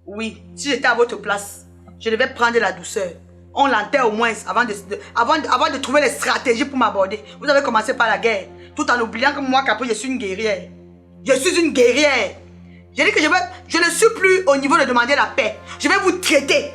Oui, si j'étais à votre place, je devais prendre la douceur. On l'enterre au moins avant de trouver les stratégies pour m'aborder. Vous avez commencé par la guerre, tout en oubliant que moi, Capri, je suis une guerrière. Je suis une guerrière. J'ai dit que je ne suis plus au niveau de demander la paix. Je vais vous traiter.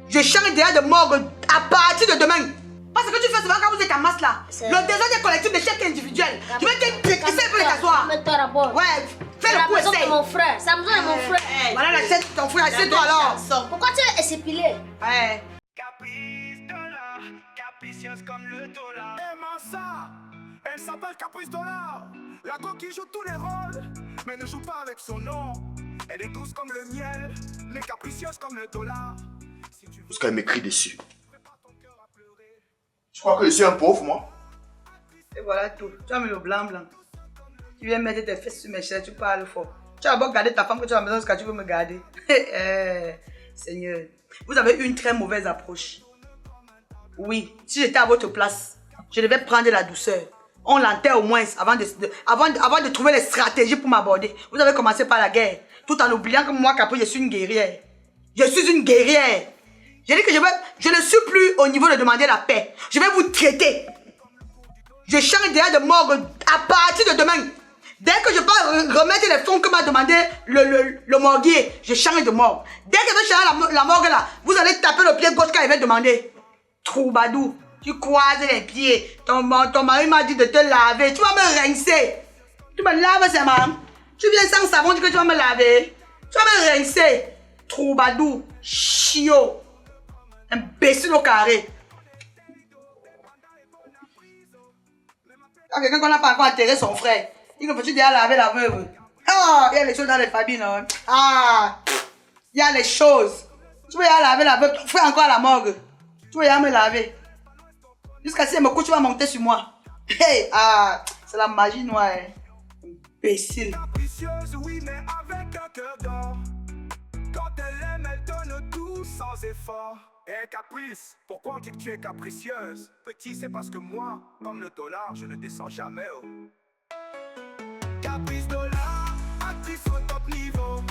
Je change déjà de morgue à partir de demain. Parce que tu fais souvent quand vous êtes en masse là. Le désordre des collectifs de chaque individuel. Je vais te traiter, essaye de t'asseoir. Ouais, fais le coup, essaye. C'est mon frère, c'est la maison de mon frère. Voilà la tête de ton frère, assieds-toi alors. Pourquoi tu es s'épiler? Ouais. Caprice dollar, capricieuse comme le dollar. Et ça, elle s'appelle Caprice Dollar. La go qui joue tous les rôles, mais ne joue pas avec son nom. Elle est douce comme le miel, mais capricieuse comme le dollar. Parce qu'elle m'écrit dessus. Je crois que je suis un pauvre, moi. Et voilà tout. Tu as mis le blanc. Tu viens mettre tes fesses sur mes chaises, tu parles fort. Tu as d'abord gardé ta femme que tu as à la maison jusqu'à tu veux me garder. Seigneur, vous avez eu une très mauvaise approche. Oui, si j'étais à votre place, je devais prendre la douceur. On l'enterre au moins avant de trouver les stratégies pour m'aborder. Vous avez commencé par la guerre, tout en oubliant que moi, Capri, je suis une guerrière. Je suis une guerrière. J'ai dit que je ne suis plus au niveau de demander la paix. Je vais vous traiter. Je change déjà de morgue à partir de demain. Dès que je peux remettre les fonds que m'a demandé le morguier, je change de morgue. Dès que je vais changer la morgue là, vous allez taper le pied gauche quand il va demander. Troubadou, tu croises les pieds. Ton mari m'a dit de te laver. Tu vas me rincer. Tu me laves, c'est maman. Tu viens sans savon, tu dis que tu vas me laver. Tu vas me rincer. Troubadou, chiot. Imbécile au carré. Quand quelqu'un n'a pas encore enterré son frère, il faut déjà laver la veuve. Ah, il y a les choses dans les familles, non? Ah, il y a les choses. Tu veux y aller laver la veuve, ton frère encore à la morgue. Tu veux y aller me laver. Jusqu'à si elle me couche, tu vas monter sur moi. Hey, ah, c'est la magie noire. Imbécile. Capricieuse, oui, mais avec un cœur d'or. Quand elle aime, elle donne tout sans effort. Eh Caprice, pourquoi on dit que tu es capricieuse? Petit, c'est parce que moi, comme le dollar, je ne descends jamais. Oh. Caprice dollar, actrice au top niveau.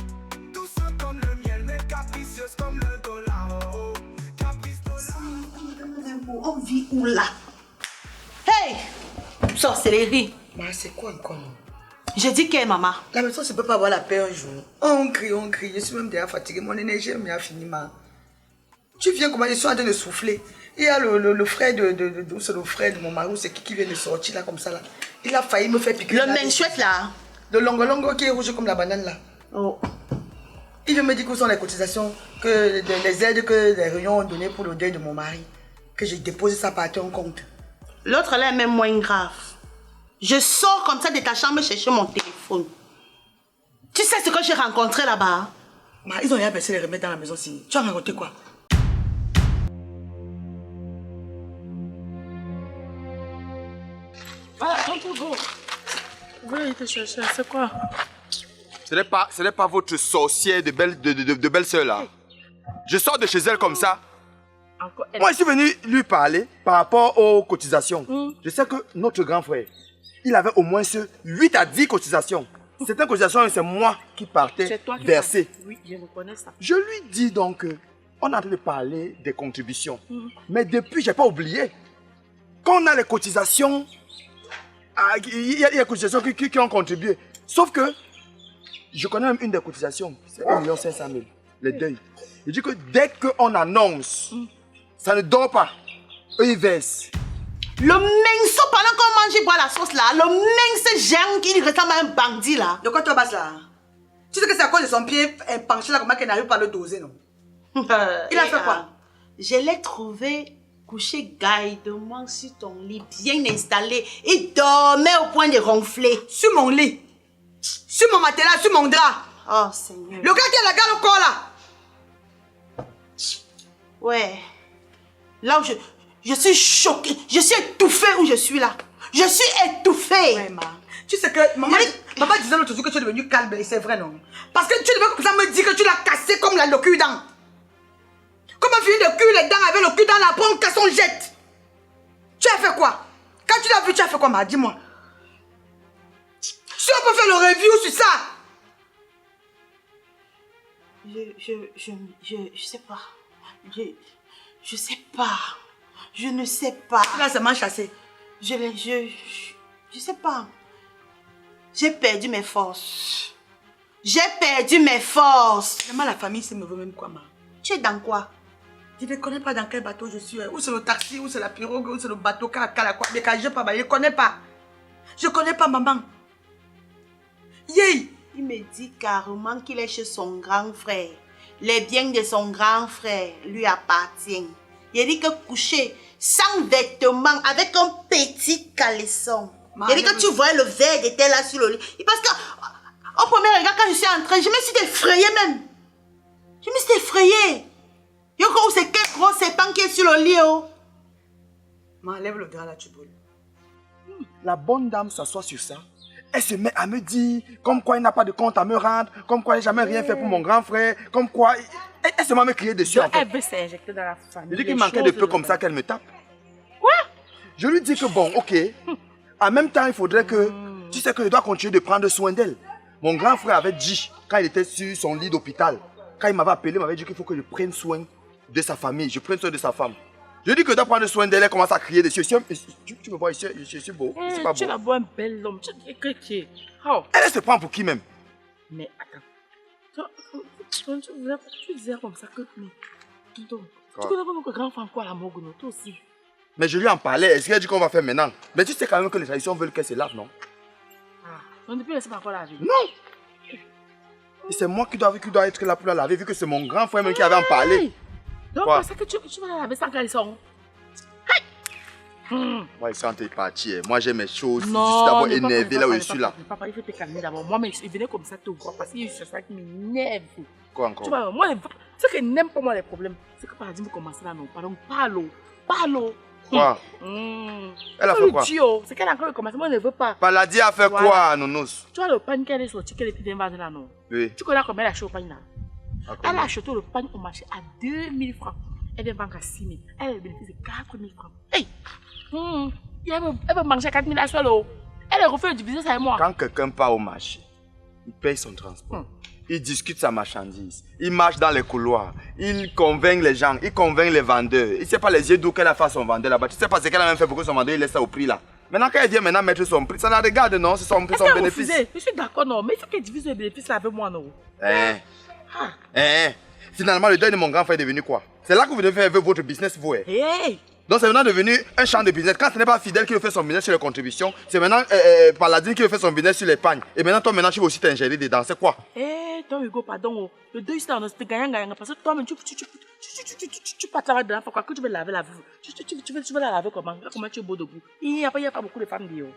Douce comme le miel, mais capricieuse comme le dollar. Oh. Caprice dollar. On vit où là? Hey! Sorcellerie. Mais c'est quoi encore? Je dis qu'est maman? La maison, ça ne peut pas avoir la paix un jour. On crie, on crie. Je suis même déjà fatiguée. Mon énergie est finie, ma. Tu viens comment? Je suis en train de souffler. Il y a le frère c'est le frère de mon mari, c'est qui vient de sortir là comme ça là. Il a failli me faire piquer. Le menchouette là. Le longo qui est rouge comme la banane là. Oh. Il vient me dire que sont les cotisations, que les aides que les réunions ont données pour le deuil de mon mari. Que j'ai déposé ça par ton compte. L'autre là est même moins grave. Je sors comme ça de ta chambre chercher mon téléphone. Tu sais ce que j'ai rencontré là-bas? Ils ont rien pensé les remettre dans la maison si. Tu as rencontré quoi? Voilà, go. Vous voulez te chercher, c'est quoi? Ce n'est pas votre sorcière de belle-sœur là. Je sors de chez elle comme ça. Moi, je suis venu lui parler par rapport aux cotisations. Je sais que notre grand frère, il avait au moins 8 à 10 cotisations. Certaines cotisations, c'est moi qui partais verser. Oui, je reconnais ça. Je lui dis donc, on est en train de parler des contributions. Mais depuis, je n'ai pas oublié. Quand on a les cotisations, il y a des cotisations qui ont contribué. Sauf que, je connais même une des cotisations, c'est 1 500 000, les deuils. Je dis que dès qu'on annonce, ça ne dort pas. Eux, ils versent. Le mince, pendant qu'on mange, il boit la sauce là. Le mince géant qui ressemble à un bandit là. De quoi tu passes là? Tu sais que c'est à cause de son pied penché là, comment qu'elle n'arrive pas à le doser, non? Il a fait quoi? Je l'ai trouvé couché gaillardement sur ton lit, bien installé. Il dormait au point de ronfler. Sur mon lit? Sur mon matelas, sur mon drap? Oh Seigneur. Le gars qui a la garde au corps là? Ouais. Là où je suis choquée, je suis étouffée où je suis là. Je suis étouffée. Ouais, ma. Tu sais que maman disait l'autre jour que tu es devenu calme et c'est vrai, non? Parce que tu devais comme ça me dire que tu l'as cassé comme le cul-dent. Comment finir de cuire les dents avec le cul dans la pompe, casse on jette? Tu as fait quoi? Quand tu l'as vu, tu as fait quoi, ma? Dis-moi. Si on peut faire le review sur ça. Je sais pas. Je sais pas. Je ne sais pas. Là, c'est mal chassé. Je sais pas. J'ai perdu mes forces. J'ai perdu mes forces. Vraiment, la famille, c'est me veut même quoi, ma? Tu es dans quoi? Je ne connais pas dans quel bateau je suis. Où c'est le taxi, où c'est la pirogue, où c'est le bateau, quoi. Mais quand je ne connais pas. Je ne connais pas, maman. Yay! Il me dit carrément qu'il est chez son grand frère. Les biens de son grand frère lui appartiennent. Il dit que coucher sans vêtements, avec un petit caleçon. Il dit que tu vois le verre de thé là sur le lit. Parce que, au premier regard, quand je suis entrée, je me suis effrayée même. Je me suis effrayée. Yo, c'est quel gros serpent qui est sur le lit, oh. M'enlève le drap là, tu brûles. La bonne dame s'assoit sur ça. Elle se met à me dire comme quoi il n'a pas de compte à me rendre, comme quoi il n'a jamais rien fait pour mon grand frère, comme quoi... Elle se met à me crier dessus, en fait. Elle veut s'injecter dans la famille. Je dis qu'il manquait de peu comme ça qu'elle me tape. Quoi? Je lui dis que bon, ok. En même temps, il faudrait que... Tu sais que je dois continuer de prendre soin d'elle. Mon grand frère avait dit, quand il était sur son lit d'hôpital, quand il m'avait appelé, il m'avait dit qu'il faut que je prenne soin de sa famille, je prenne soin de sa femme. Je dis que je dois prendre soin d'elle, elle commence à crier dessus. Tu me vois, je suis beau, c'est pas beau. Tu es d'abord un bel homme. Tu es qui? Oh. Elle se prend pour qui même? Mais attends. Tu disais comme ça que... Tonton, tu connais pas mon grand-frère quoi à la morgue, non? Toi aussi. Mais je lui en parlais, est-ce qu'elle dit qu'on va faire maintenant? Mais tu sais quand même que les traditions veulent qu'elle se lave, non? Ah, on ne peut laisser pas encore laver. Non! Et c'est moi qui dois être là pour la laver, vu que c'est mon grand frère même qui avait en parlé. Donc, c'est ça que tu vas la laver sans caleçon. Moi, ils sont partis. Moi, j'ai mes choses. Non, je suis d'abord énervé là où je suis là. Papa, il faut te calmer d'abord. Moi, mais il venait comme ça te voir parce que c'est ça qui m'énerve. Quoi encore? Tu vois, moi, ce qui n'aime pas moi les problèmes, c'est que par exemple, vous commencez là, non. Pardon, parle. Quoi? Elle a fait quoi? C'est qu'elle a encore commencé, moi, je ne veux pas. Paladie a fait quoi, Nounos? Tu vois le pain qu'elle est sortie, qu'elle est plus d'invase là, non? Oui. Tu connais combien elle a acheté au pain là? Elle a acheté le pain au marché à 2000 francs. Elle vend à 6 000. Elle a le bénéfice de 4 000 francs. Hey! Elle veut manger à 4 000 à seul. Elle refait le diviser ça et moi. Quand quelqu'un part au marché, il paye son transport. Il discute sa marchandise. Il marche dans les couloirs. Il convainc les gens. Il convainc les vendeurs. Il ne sait pas les yeux d'où qu'elle a fait son vendeur là-bas. Tu ne sais pas ce qu'elle a même fait pour que son vendeur il laisse ça au prix là. Maintenant, quand elle vient maintenant mettre son prix, ça la regarde, non? C'est son bénéfice. Je suis d'accord, non. Mais il faut qu'elle divise le bénéfice là avec moi, non? Finalement, le deuil de mon grand frère est devenu quoi? C'est là que vous devez faire votre business, vous. Hey! Donc c'est maintenant devenu un champ de business. Quand ce n'est pas Fidèle qui veut faire son business sur les contributions, c'est maintenant Paladine qui veut faire son business sur l'épargne. Et maintenant, toi, tu veux aussi t'ingérer dedans. C'est quoi? Toi, Hugo, pardon. Le deuil, c'est gagnant. Parce que toi-même, tu passes là dedans. Pourquoi que tu veux laver la vue? Tu veux la laver comment? Comment tu es beau debout? Il n'y a pas beaucoup de femmes d'eux.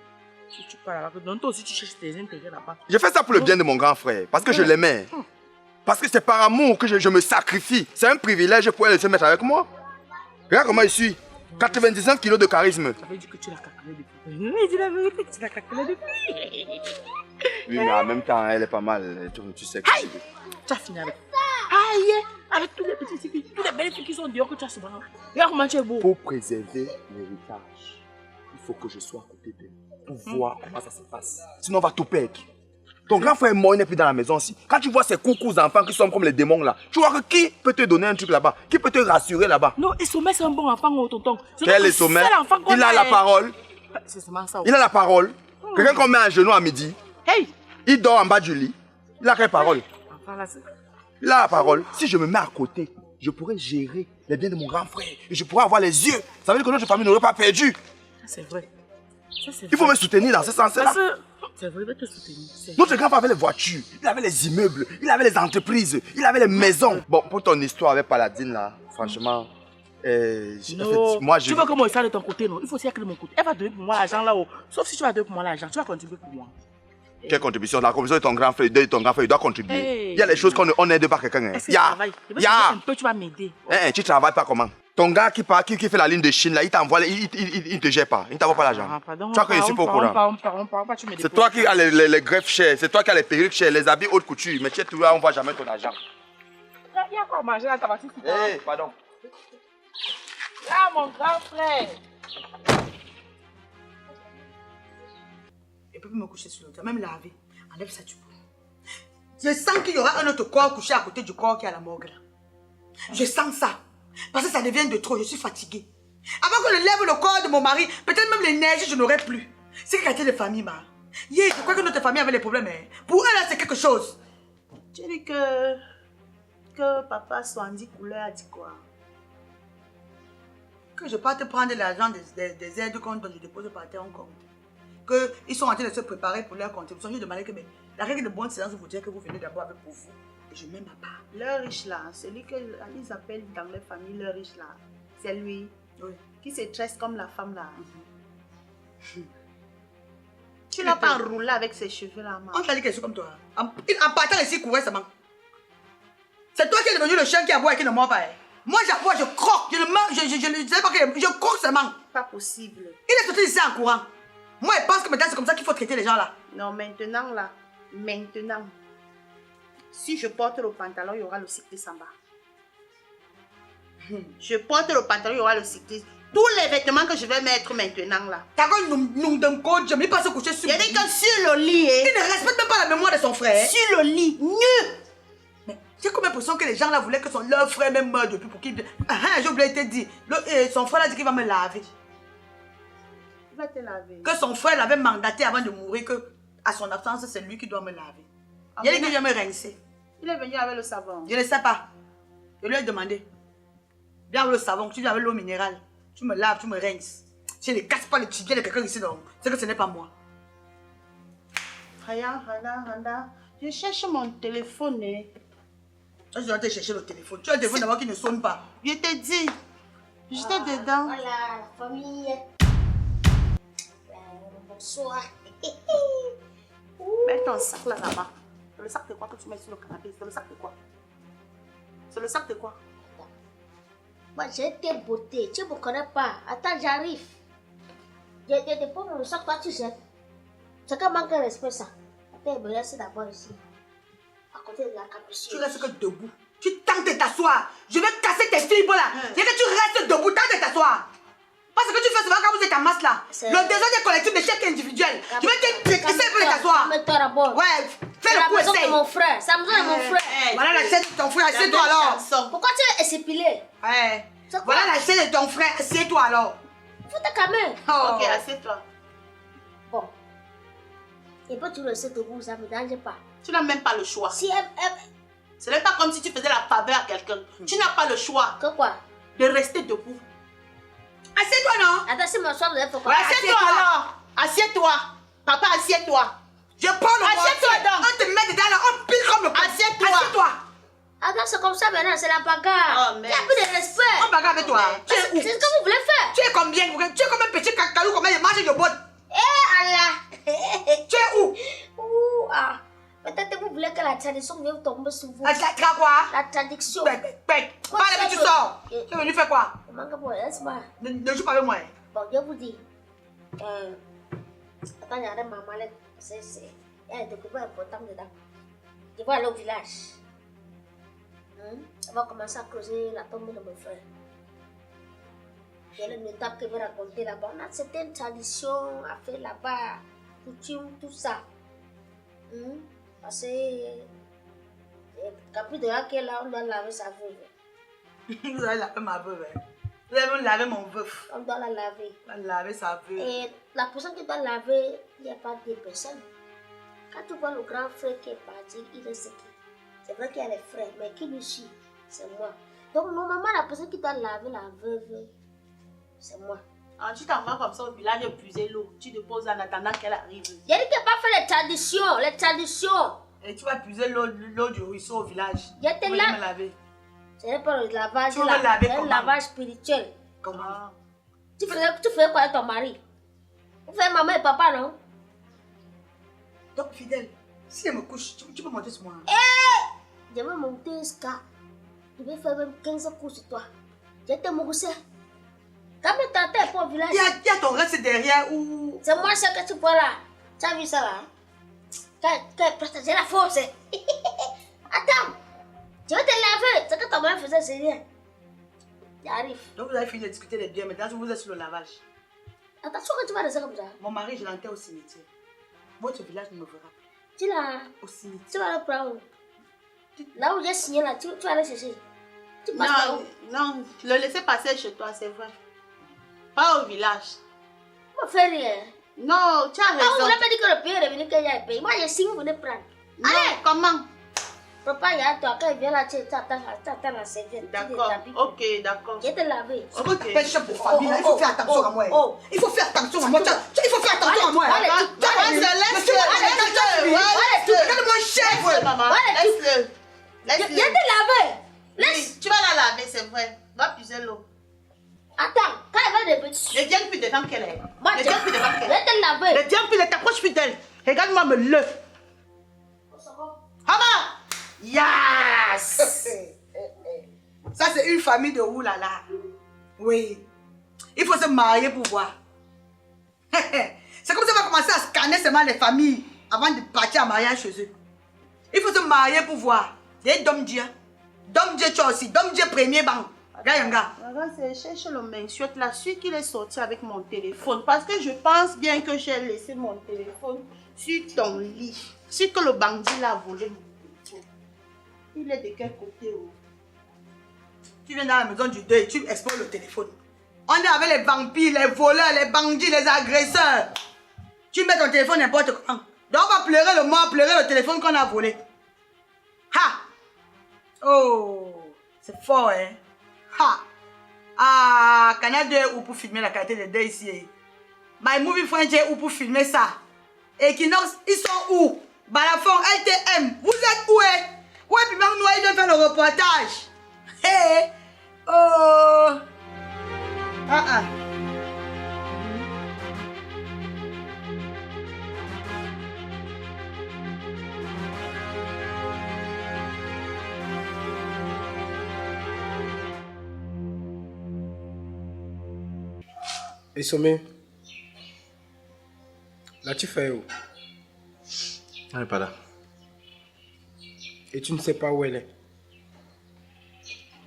Tu parles là. Donc toi aussi, tu cherches tes intérêts là-bas. Je fais ça pour le bien de mon grand frère. Parce que je l'aimais. Parce que c'est par amour que je me sacrifie. C'est un privilège pour elle de se mettre avec moi. Regarde comment je suis. 99 kilos de charisme. Ça veut dire que tu l'as calculé depuis. Oui, dis la vérité, tu l'as calculé depuis. Oui, mais en même temps, elle est pas mal. Tu sais que tu as fini avec. Aïe, avec tous les petits filles, tous les belles filles qui sont dehors que tu as souvent. Regarde comment tu es beau. Pour préserver l'héritage, il faut que je sois à côté d'elle. Pour voir comment ça se passe. Sinon, on va tout perdre. Ton grand frère est mort, il n'est plus dans la maison aussi. Quand tu vois ces coucous enfants qui sont comme les démons là, tu vois que qui peut te donner un truc là-bas? Qui peut te rassurer là-bas? Non, et Sommet c'est un bon enfant, tonton. Quel est Sommet? Il a la parole. C'est seulement ça. Il a la parole. Quelqu'un qu'on met à genoux à midi. Hey! Il dort en bas du lit. Il a quelle parole? Il a la parole. Si je me mets à côté, je pourrais gérer les biens de mon grand frère. Et je pourrais avoir les yeux. Ça veut dire que notre famille n'aurait pas perdu. C'est vrai. Il faut me soutenir dans ce sens-là. C'est vrai, il va te soutenir. Notre grand frère avait les voitures, il avait les immeubles, il avait les entreprises, il avait les maisons. Bon, pour ton histoire avec Paladine là, franchement, moi je... Tu veux que moi je fasse de ton côté, non? Il faut aussi que de mon côté. Elle va donner pour moi l'argent là-haut. Sauf si tu vas donner pour moi l'argent, tu vas contribuer pour moi. Quelle contribution? La contribution de ton grand frère, il doit contribuer. Il y a les choses qu'on n'aide pas quelqu'un. Est-ce que tu travailles? Un peu, tu vas m'aider. Tu travailles pas comment? Ton gars qui fait la ligne de Chine, là, il t'envoie, il ne te gère pas. Il ne t'envoie pas l'argent. Tu vois que je suis pas au courant. C'est toi qui as les greffes chères, c'est toi qui as les perruques chères, les habits haute couture. Mais tu es toujours là, on ne voit jamais ton argent. Il y a quoi à manger là, ta voiture? Pardon. Là, mon grand frère. Je peux me coucher sur le toit, même laver. Enlève ça, tu peux. Je sens qu'il y aura un autre corps couché à côté du corps qui est à la morgue là. Je sens ça. Parce que ça devient de trop, je suis fatiguée. Avant que je lève le corps de mon mari, peut-être même l'énergie, je n'aurai plus. C'est quartier de famille, ma. Yeah, je crois que notre famille avait des problèmes. Hein. Pour elle, c'est quelque chose. Tu dis que papa Swandi Couleur a dit quoi? Que je parte prendre l'argent des aides dont je dépose par terre en compte. Qu'ils sont en train de se préparer pour leur contribution. Je demandais que la règle de bonne séance vous dire que vous venez d'abord avec pour vous. Et je mets ma part. Le riche là, celui qu'ils appellent dans les familles le riche là, c'est lui. Oui. Qui se tresse comme la femme là. Tu l'as pas enroulé avec ses cheveux là, On t'a dit quelque chose comme toi. En partant ici, courait seulement. C'est toi qui es devenu le chien qui aboie et qui ne mord pas. Hein. Moi, j'aboie, je croque. Je ne sais pas que je croque seulement. Pas possible. Il est sorti ici en courant. Moi, je pense que maintenant, c'est comme ça qu'il faut traiter les gens là. Non, maintenant là, maintenant. Si je porte le pantalon, il y aura le cycliste en bas. Je porte le pantalon, il y aura le cycliste. Tous les vêtements que je vais mettre maintenant là. T'as quand nous d'un coach, je ne vais pas se coucher sur Il a dit que sur le lit, il ne respecte même pas la mémoire de son frère. Sur le lit, nu. Mais j'ai comme l'impression que les gens là voulaient que leur frère même meure depuis pour qu'il... j'ai oublié de te dire. Son frère a dit qu'il va me laver. Il va te laver. Que son frère l'avait mandaté avant de mourir que à son absence, c'est lui qui doit me laver. Il a dit qu'il vient me rincer. Il est venu avec le savon. Je ne sais pas. Je lui ai demandé. Viens avec le savon, tu viens avec l'eau minérale. Tu me laves, tu me rinces. Je ne casse pas le tibia de quelqu'un ici, donc c'est que ce n'est pas moi. Randa. Je cherche mon téléphone. Je dois te chercher le téléphone. Tu as le téléphone d'abord qui ne sonne pas. Je te dis. J'étais dedans. Voilà, la famille. Bonsoir. Mets ton sac là-bas. C'est le sac de quoi que tu mets sur le canapé? C'est le sac de quoi? C'est le sac de quoi? Moi, j'ai tes beautés. Tu ne me connais pas. Attends, j'arrive. Je te prends le sac, toi, tu sais. C'est qu'un manque de respect, ça. Attends, me laisse d'abord ici. À côté de la capucine. Tu restes que debout. Tu tentes de t'asseoir. Je vais casser tes fibres là. C'est que tu restes debout, tente de t'asseoir. Parce que tu fais souvent quand vous êtes en masse là. Le désordre des collectifs de chaque individuel. Je vais essayer de t'asseoir. Calme-toi d'abord. Ouais, fais le coup, essaye. C'est mon frère. Ça me donne mon frère. Voilà la chaîne de ton frère, assieds-toi alors. Pourquoi tu es s'épiler? Ouais. Voilà la chaîne de ton frère, assieds-toi alors. Faut te calmer. Ok, assieds-toi. Bon. Et puis tu le sais debout, ça ne me dérange pas. Tu n'as même pas le choix. Si Ce n'est pas comme si tu faisais la faveur à quelqu'un. Tu n'as pas le choix que quoi? de rester debout. Assieds-toi non. Attends, si mon soir, vous avez fait quoi? Assieds-toi alors. Assieds-toi. Papa, assieds-toi. Je prends le Assieds-toi donc. On te met dedans là, on pile comme le pot. Assieds-toi. Assieds-toi. Attends, c'est comme ça maintenant, c'est la bagarre. Oh, Il n'y a plus de respect. On bagarre avec toi. Tu C'est es où? ce que vous voulez faire. Tu es combien? Tu es comme un petit cacalou, combien de marches de botte? Eh Allah. Tu es où? Ouh, ah. Peut-être que vous voulez que la tradition vienne tomber sur vous. Tu as quoi? La traduction. Parle, mais tu sors. Tu es venu faire quoi? Laisse-moi. Ne joue pas avec moi. Bon, je vous dis. Attends, il y a des mamans là. Il y a des documents importants dedans. Je vais aller au village. On va commencer à creuser la tombe de mon frère. Il y a une étape que je vais raconter là-bas. On a certaines traditions à faire là-bas, coutumes, tout ça. Parce que Capri de là qui est là, on doit laver sa veuve. Vous allez laver ma veuve. Vous allez même laver mon veuf. On doit la laver. On va laver sa veuve. Et la personne qui doit laver, il n'y a pas deux personnes. Quand tu vois le grand frère qui est parti, il est ce qui. C'est vrai qu'il y a les frères, mais qui nous suit, c'est moi. Donc normalement, la personne qui doit laver la veuve, c'est moi. Ah, tu t'en vas comme ça au village puiser l'eau. Tu déposes en attendant qu'elle arrive. Il y a dit qu'il n'a pas fait les traditions, les traditions. Et tu vas puiser l'eau du ruisseau au village. Il y a tes là. là. Laver. Ce n'est pas le lavage, Tu vas laver c'est un comment? lavage spirituel. Comment? Tu fais quoi avec ton mari? Vous faites maman et papa, non? Donc, fidèle, si elle me couche, tu peux monter sur moi. Je vais monter jusqu'à. Je vais faire même 15 coups sur toi. Je vais te mousser. Quand tu t'attends pour le village. Il y a ton reste derrière ou. C'est moi ça que tu vois là. Tu as vu ça là? J'ai la force. Attends. Je vais te laver. Ce que ta mère faisait, c'est rien. J'arrive. Donc, vous avez fini de discuter les biens. Maintenant, vous êtes sur le lavage. Attention que tu vas rester comme ça. Mon mari, je l'enterre au cimetière. Votre village ne me verra plus. Tu l'as. Aussi. Tu vas le prendre. Là où j'ai signé là, tu vas aller chercher. Tu passes par où? Non, le laisser passer chez toi, c'est vrai. Pas au village. On va faire rien. Non, tu as Ah, vous raison. n'avez pas dit que le pays est revenu que j'ai payé. Moi, j'ai signé, vous venez prendre. Non, comment? Papa, il y a toi, quand il vient là, tu attends la serviette. D'accord, ok, d'accord. Je te laver. C'est quoi tu pêches pour famille, il faut faire attention à moi. Il faut faire attention à moi. Il faut faire attention à moi. Regarde-moi, chef. Maman, laisse-le. Je te laver. Oui, tu vas la laver, c'est vrai. Va puiser l'eau. Attends, quand il va de petit. Ne viens plus devant qu'elle est. Moi, Ne je viens plus devant qu'elle est. vais te laver. Ne viens plus, ne t'approche plus d'elle. Regarde-moi me le. Maman! Yes! Ça, c'est une famille de oulala. Oui. Il faut se marier pour voir. C'est comme ça qu'on va commencer à scanner seulement les familles avant de partir en mariage chez eux. Il faut se marier pour voir. Des Domdieu. Domdieu, tu as aussi. Domdieu premier banc. Regarde. Regarde, c'est cherche le mainchiotte là, celui qu'il est sorti avec mon téléphone. Parce que je pense bien que j'ai laissé mon téléphone sur ton lit. Sur que le bandit l'a volé. Il est de quel côté? Tu viens dans la maison du deuil, tu exposes le téléphone. On est avec les vampires, les voleurs, les bandits, les agresseurs. Tu mets ton téléphone n'importe comment. Donc on va pleurer le mort, pleurer le téléphone qu'on a volé. Ha! Oh! C'est fort, hein? Ha! Ah, Canal 2 où pour filmer la qualité de deuil ici. My Movie French est où pour filmer ça. Equinox, ils sont où? Balafon, LTM, vous êtes où? Ouais, puis même nous, ils viennent faire le reportage. Hey! Oh! Et Sommet, là tu fais où? Elle n'est pas là. Et tu ne sais pas où elle est.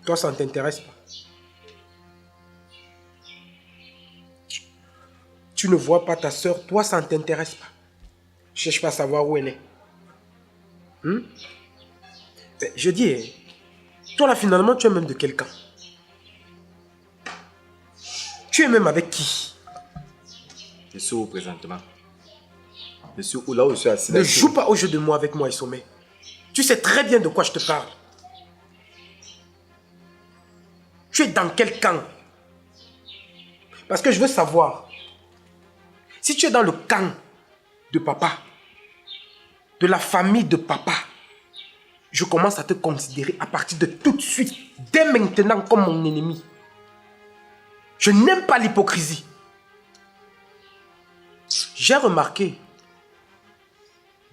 Toi, ça ne t'intéresse pas. Tu ne vois pas ta soeur, toi, ça ne t'intéresse pas. Cherche pas à savoir où elle est. Mais je dis, toi là, finalement, tu es même de quelqu'un. Tu es même avec qui? Je suis où présentement? Je suis où là où je suis assis? Ne joue pas au jeu de moi avec moi, Isomé. Tu sais très bien de quoi je te parle. Tu es dans quel camp? Parce que je veux savoir. Si tu es dans le camp de papa, de la famille de papa, je commence à te considérer à partir de tout de suite, dès maintenant, comme mon ennemi. Je n'aime pas l'hypocrisie. J'ai remarqué,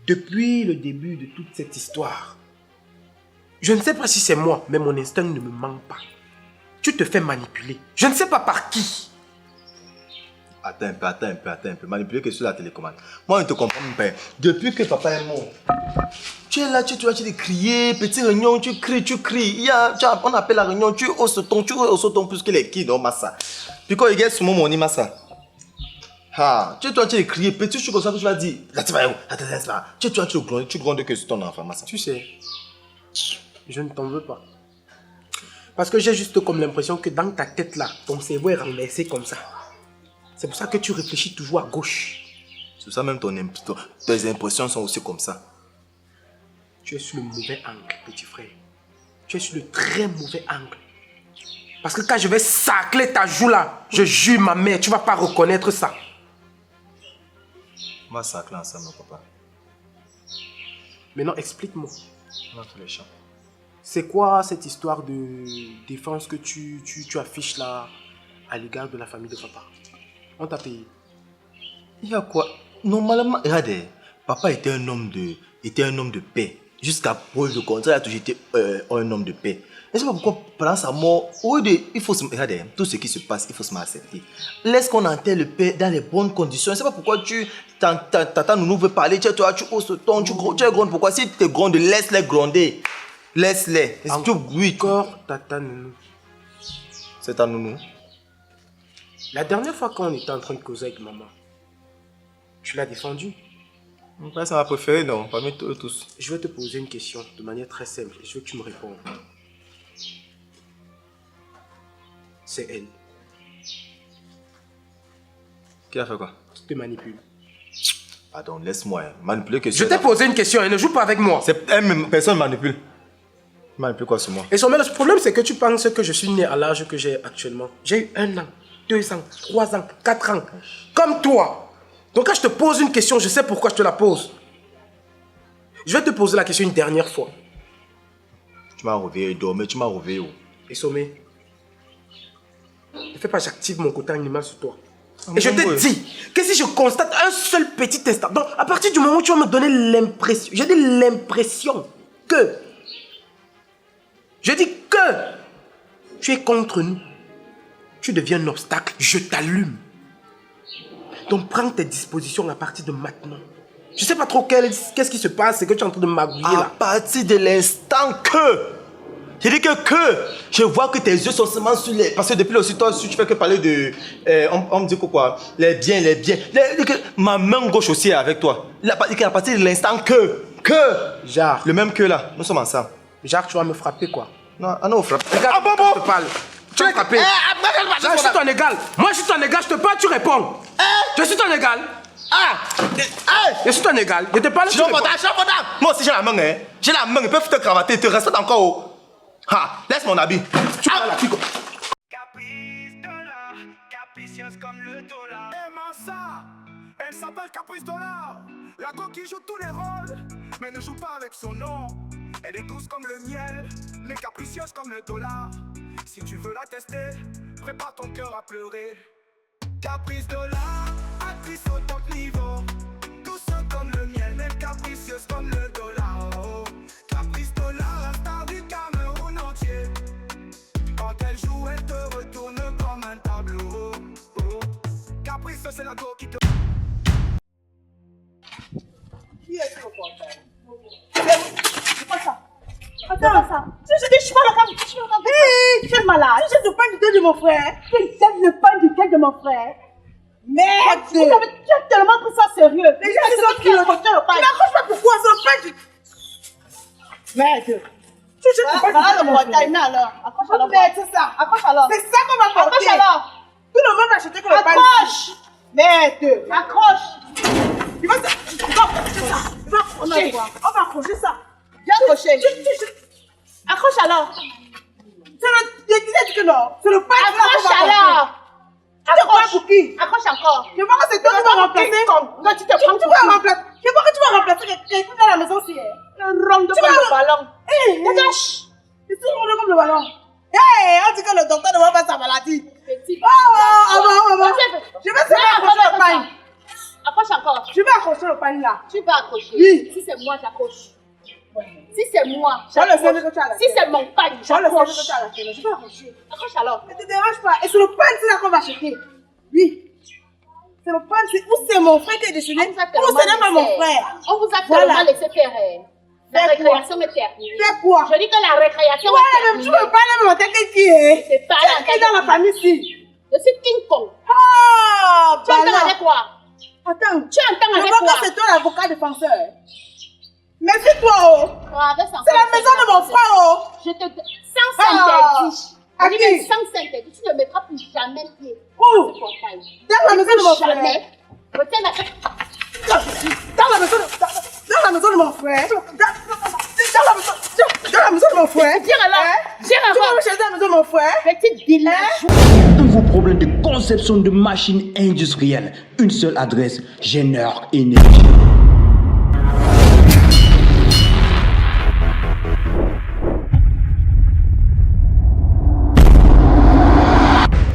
depuis le début de toute cette histoire, je ne sais pas si c'est moi, mais mon instinct ne me manque pas. Tu te fais manipuler. Je ne sais pas par qui. Attends un peu. Manipuler que sur la télécommande. Moi, je ne te comprends pas. Depuis que papa est mort, tu es là, tu de crier, petit réunion, tu cries. On appelle la réunion, tu hausses ton plus que les kids, massa. Puis quand il y a ce moment, on dit massa. Tu es de crier, petit, tu comme ça, tu vas dire, là, tu vas où? Tu grondes que c'est ton enfant, massa. Tu sais, je ne t'en veux pas. Parce que j'ai juste comme l'impression que dans ta tête là, ton cerveau est renversé comme ça. C'est pour ça que tu réfléchis toujours à gauche. C'est pour ça même tes impressions sont aussi comme ça. Tu es sur le mauvais angle, petit frère. Tu es sur le très mauvais angle. Parce que quand je vais sacler ta joue là, je jure ma mère, tu ne vas pas reconnaître ça. On va sacler ensemble, papa. Maintenant, explique-moi. On va faire les champs. C'est quoi cette histoire de défense que tu affiches là à l'égard de la famille de papa? On t'a payé. Il y a quoi? Normalement, regardez, papa était un homme de paix. Jusqu'à preuve de contraire, il a toujours été un homme de paix. Et c'est pas pourquoi, pendant sa mort, il faut se... Regardez, tout ce qui se passe, il faut se accepter. Laisse qu'on enterre le père dans les bonnes conditions. C'est pas pourquoi Tata Nounou veut parler, tu hausses ton ton, tu grondes. Pourquoi? Si tu grondes, laisse-les gronder. Laisse-les. Encore Tata Nounou. C'est ta Nounou. La dernière fois quand on était en train de causer avec maman, tu l'as défendu. C'est ma préférée, non, parmi eux tous. Je vais te poser une question de manière très simple. Je veux que tu me répondes. C'est elle. Qui a fait quoi? Qui te manipule. Pardon, laisse-moi manipuler que Je t'ai posé une question et ne joue pas avec moi. Personne ne manipule. Manipule quoi sur moi? Et son le problème, c'est que tu penses que je suis né à l'âge que j'ai actuellement. J'ai eu 1 an, 2 ans, 3 ans, 4 ans. Comme toi. Donc quand je te pose une question, je sais pourquoi je te la pose. Je vais te poser la question une dernière fois. Tu m'as réveillé, dormir, tu m'as réveillé. Et Sommet, ne fais pas, j'active mon côté animal sur toi. Et je te dis que si je constate un seul petit instant, donc à partir du moment où tu vas me donner l'impression, j'ai dit l'impression que, je dis que tu es contre nous, tu deviens un obstacle, je t'allume. Donc prends tes dispositions à partir de maintenant. Je sais pas trop qu'est-ce qui se passe, c'est que tu es en train de magouiller là. À partir de l'instant que... Je dis que je vois que tes yeux sont seulement sur les... Parce que depuis aussi, toi, tu fais que parler de... on me dit quoi? Les biens. Ma main gauche aussi est avec toi. À partir de l'instant que... Jacques. Le même que là, nous sommes ensemble. Jacques, tu vas me frapper quoi? Non, on frappe. Regarde, je te parle. Tu vas me frapper. Je suis ton égal. Moi, je suis ton égal. Je te parle, tu réponds. Je suis ton égal. Je suis ton égal. Je te parle, tu réponds. Moi aussi, j'ai la main. J'ai la main. Ils peuvent te cravater. Ils te respectent encore. Laisse mon habit. Tu parles la fille. Caprice dollar, capricieuse comme le dollar. Aimant ça, elle s'appelle Caprice Dollar. La go qui joue tous les rôles, mais ne joue pas avec son nom. Elle est douce comme le miel, mais capricieuse comme le dollar. Si tu veux la tester, prépare ton cœur à pleurer. Caprice Dollar, actrice au top niveau. Douce comme le miel, mais capricieuse comme le dollar. Oh. Caprice Dollar, la star du Cameroun entier. Quand elle joue, elle te retourne comme un tableau. Oh. Caprice, c'est la go qui te... Attends, je suis pas la femme. Tu es malade. Tu jettes le pain du cœur de mon frère. Tu jettes le pain du cœur de mon frère. Merde. Tu as tellement pris ça sérieux. Les gens sont qui le pain. Tu n'accroches pas pourquoi c'est le pain du... Merde. Tu jettes le pain du cœur de mon frère. Alors. Accroche alors. Merde, c'est ça. Accroche alors. C'est ça qu'on va porter. Accroche alors. Tout le monde va acheter que le pain. Accroche. Merde. Accroche. Il va accrocher. On va accrocher ça. Viens accrocher. Accroche alors. C'est le... Je disais que non. C'est le pain. Accroche alors. Tu te prends pour qui? Accroche encore. Je vois que c'est toi qui vas remplacer. Quand tu te prends pour qui? Je vois que tu vas remplacer quelqu'un dans la maison aussi. Ronde comme le ballon. Dégage. Tu te rondes comme le ballon. On dit que le docteur ne va pas sa maladie. Petit. Je vais accrocher le pain. Accroche encore. Je vais accrocher le pain là. Tu vas accrocher. Oui. Si c'est moi, j'accroche. Si c'est moi, j'accroche. Si c'est mon pain, j'accroche. Je vais accrocher. Accroche alors. Ne te dérange pas. Et c'est le pain, c'est là qu'on va acheter. Oui. C'est le pain, c'est où c'est mon frère qui est décédé. Ou ce n'est pas mon frère. On vous a tellement laissé faire. La récréation est terminée. Fais quoi? Je dis que la récréation est terminée. Tu veux parler de mon tête qui est? C'est pas la qui est dans la famille ici? Je suis King Kong. Ah, tu entends avec quoi? Attends. Tu entends avec quoi? Je vois que c'est toi l'avocat défenseur. Méfie-toi, oh. C'est la maison de mon frère, oh. Je te... Sans s'interdit. À qui? Sans s'interdit, tu ne mettras plus jamais pied. Où? Dans la maison de mon frère. Jamais. Dans la maison de mon frère. Dans la maison de mon frère. Viens alors. Tu vas me chercher dans la maison de mon frère. Petite vilaine. Tous vos problèmes de conception de machines industrielles. Une seule adresse, Génère Énergie.